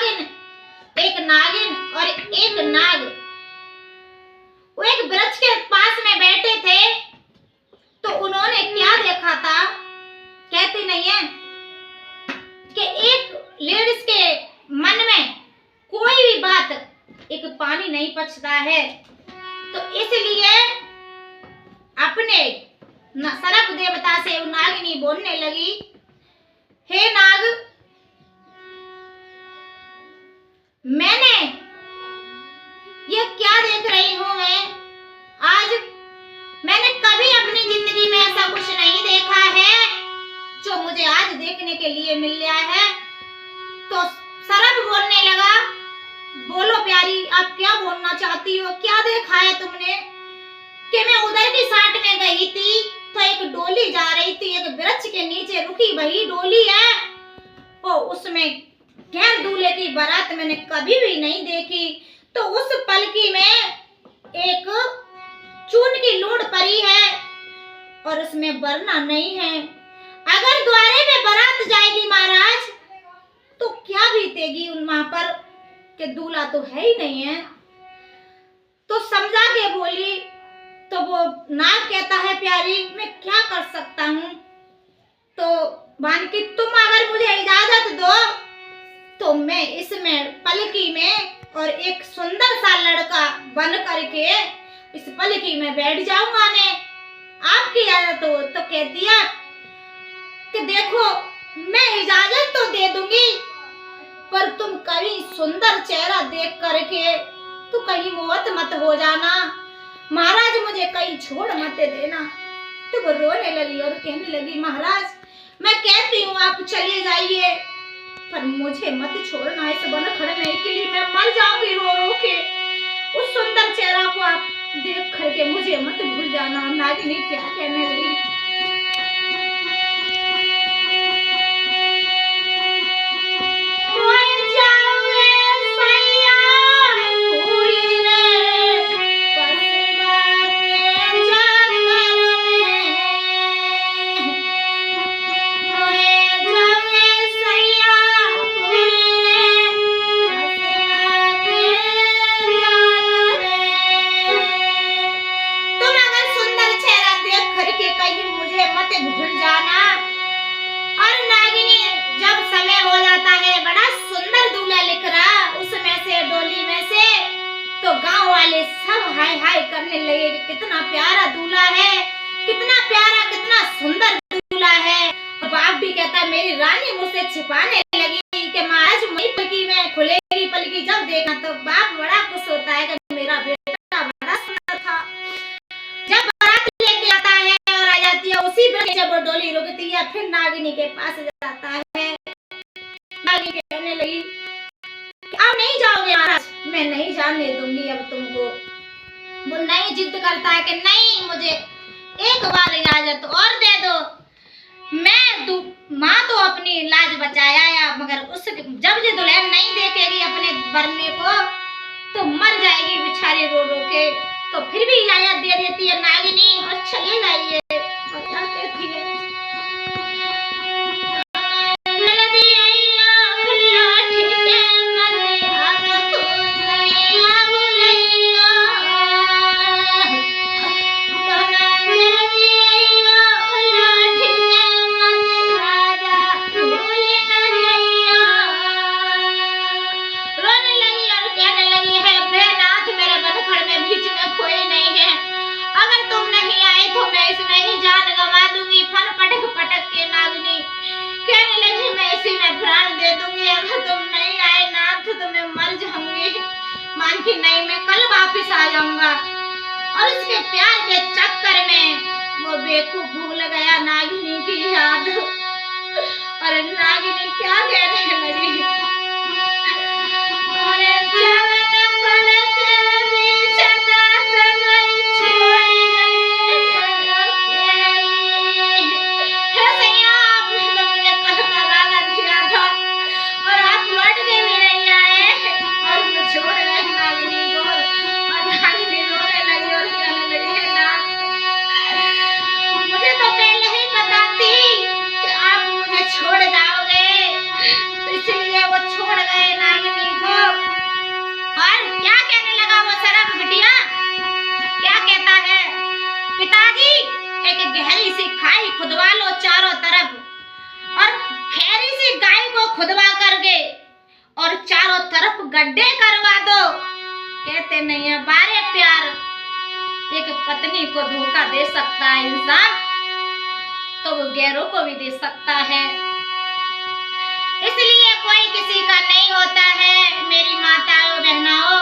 एक नागिन और एक नाग वो एक वृक्ष के पास में बैठे थे। तो उन्होंने क्या देखा था, कहते नहीं है कि एक लेडीज के मन में कोई भी बात एक पानी नहीं पचता है। तो इसलिए अपने सर्प देवता से नागिनी बोलने लगी, हे नाग, मैंने ये क्या देख रही हूं मैं आज, मैंने कभी अपनी जिंदगी में ऐसा कुछ नहीं देखा है जो मुझे आज देखने के लिए मिल गया है। तो सर्प बोलने लगा, बोलो प्यारी, आप क्या बोलना चाहती हो, क्या देखा है तुमने? कि मैं उधर की साइड में गई थी तो एक डोली जा रही थी, एक वृक्ष के नीचे रुकी वही डोली है और उसमें गैर दूल्हे की बारात मैंने कभी भी नहीं देखी। तो उस पलकी में एक चून की लूड़ पड़ी है और उसमें वरना नहीं है। अगर द्वारे में बारात जाएगी महाराज तो क्या बीतेगी उन वहां पर कि दूल्हा तो है ही नहीं है। तो समझा के बोली। तो वो नाग कहता है, प्यारी मैं क्या कर सकता हूँ? तो वानकी, तुम अगर मुझे इजाजत दो तो मैं इसमें पलकी में और एक सुंदर सा लड़का बन करके इस पलकी में बैठ जाऊंगा मैं, आपकी इजाजत हो? तो कह दिया कि देखो मैं इजाजत तो दे दूंगी पर तुम कभी सुंदर चेहरा देख करके तो कहीं मोहत मत हो जाना, महाराज मुझे कहीं छोड़ मत देना। तो वो रोने लगी और कहने लगी, महाराज मैं कहती हूँ आप चले जाइए पर मुझे मत छोड़ना, इस बनखड़ में अकेली मैं मर जाऊंगी रो रो के। उस सुंदर चेहरा को आप देख करके मुझे मत भूल जाना। नागिनी क्या कहने लगी, सब हाय हाय करने लगे कि कितना प्यारा दूल्हा है, कितना प्यारा, कितना सुंदर दूल्हा है। और बाप भी कहता, मेरी रानी मुझसे छिपाने लगी कि महाराज मेरी पलकी में खुलेगी पलकी जब देखा। तो बाप बड़ा खुश होता है कि मेरा बेटा बड़ा सुंदर था। जब बारात लेके आता है और आ जाती है उसी पर जब डोली रुकती है फिर नागिनी के पास जाता है। नागिनी कहने लगी, आप नहीं जाओगे महाराज? मैं नहीं जाने दूंगी अब तुमको। वो नहीं जिद करता है कि नहीं, मुझे एक बार इजाजत और दे दो। मैं माँ तो अपनी लाज बचाया या मगर उस जब ये दुल्हन नहीं देखेगी अपने वरने को तो मर जाएगी बेचारी रो रो के। तो फिर भी इजाजत दे देती है नागिनी और चले जाइए। और क्या कहती है, कि नहीं मैं कल वापस आ जाऊंगा। और उसके प्यार के चक्कर में वो बेवकूफ भूल गया नागिनी की याद। और नागिनी क्या कहने लगी, छोड़ जाओगे तो इसलिए वो गहरी सी खाई खुदवा लो चारों तरफ और खैरी सी गाय को खुदवा करके और चारों तरफ गड्ढे करवा दो। कहते नहीं है बारे प्यार, एक पत्नी को धोखा दे सकता है इंसान तो वो गैरों को भी दे सकता है। इसलिए कोई किसी का नहीं होता है। मेरी माताओं बहनाओं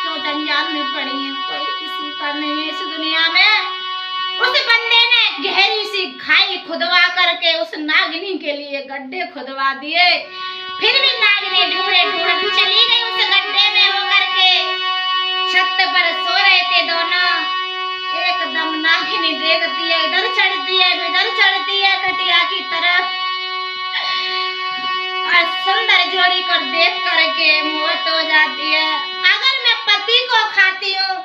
जो जंजाल में पड़ी हैं, कोई किसी का नहीं है इस दुनिया में। उस बंदे ने गहरी सी खाई खुदवा करके उस नागिनी के लिए गड्ढे खुदवा दिए, फिर भी नागिनी ढूंढे ढूंढ चली गई उस गड्ढे में होकर के। छत पर सो रहे थे दोनों, एकदम नागिनी देखती है, इधर चढ़ती है इधर चढ़ती है खटिया की तरफ और सुंदर जोड़ी को देख करके मौत हो जाती है। अगर मैं पति को खाती हूँ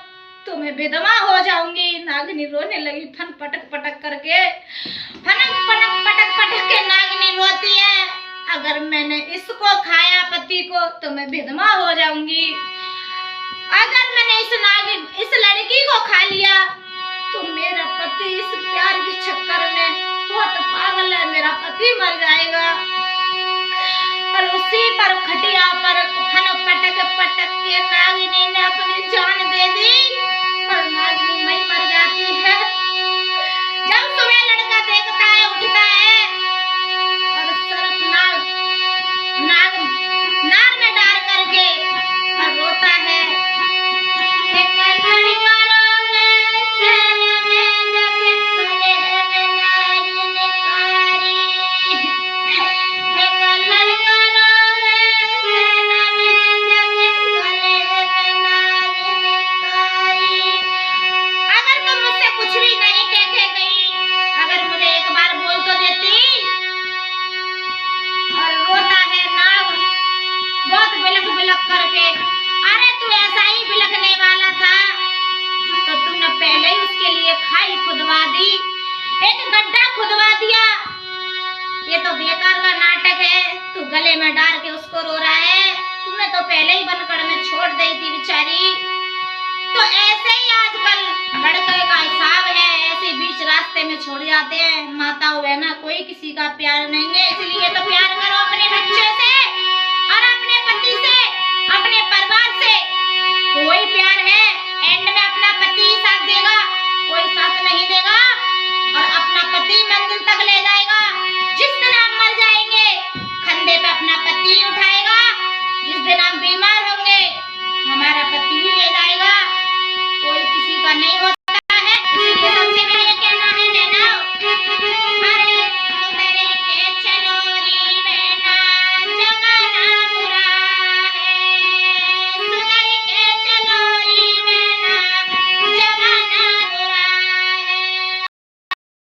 तो मैं विधवा हो जाऊंगी। नागिनी रोने लगी फन पटक पटक करके, फनक पटक पटक पटक के नागिनी रोती है। अगर मैंने इसको खाया पति को तो मैं विधवा हो जाऊंगी। अगर मैंने इस लड़की को खा लिया तो मेरा पति इस प्यार के चक्कर में बहुत पागल है, मेरा पति मर जाएगा। और उसी पर खटिया पर फन पटक पटक के नागिनी ने अपनी जान दे दी और नागिनी वहीं मर जाती है। जब सुबह लड़का देखता है, उठता है और सरप नार में डाल करके और रोता है। एक लड़का रोवे सैल में जगे गले में नागिन कारी। एक लड़का रोवे सैल में जगे गले में नागिन कारी। अगर तुम मुझसे कुछ भी नहीं कह के गई, अगर मुझे एक बार बोल तो देती। और रोता है नाग बहुत बिलख बिलख करके, अरे तू ऐसा ही बिलखने वाला था तो तुमने पहले ही उसके लिए खाई खुदवा दी, एक गड्ढा खुदवा दिया। ये तो बेकार का नाटक है, तू गले में डाल के उसको रो रहा है, तुमने तो पहले ही बनकड़ में छोड़ दी थी बेचारी। तो ऐसे ही आजकल लड़के का हिसाब है, ऐसे बीच रास्ते में छोड़ जाते हैं। माताओं बहना कोई किसी का प्यार नहीं है, इसलिए तो प्यार करो अपने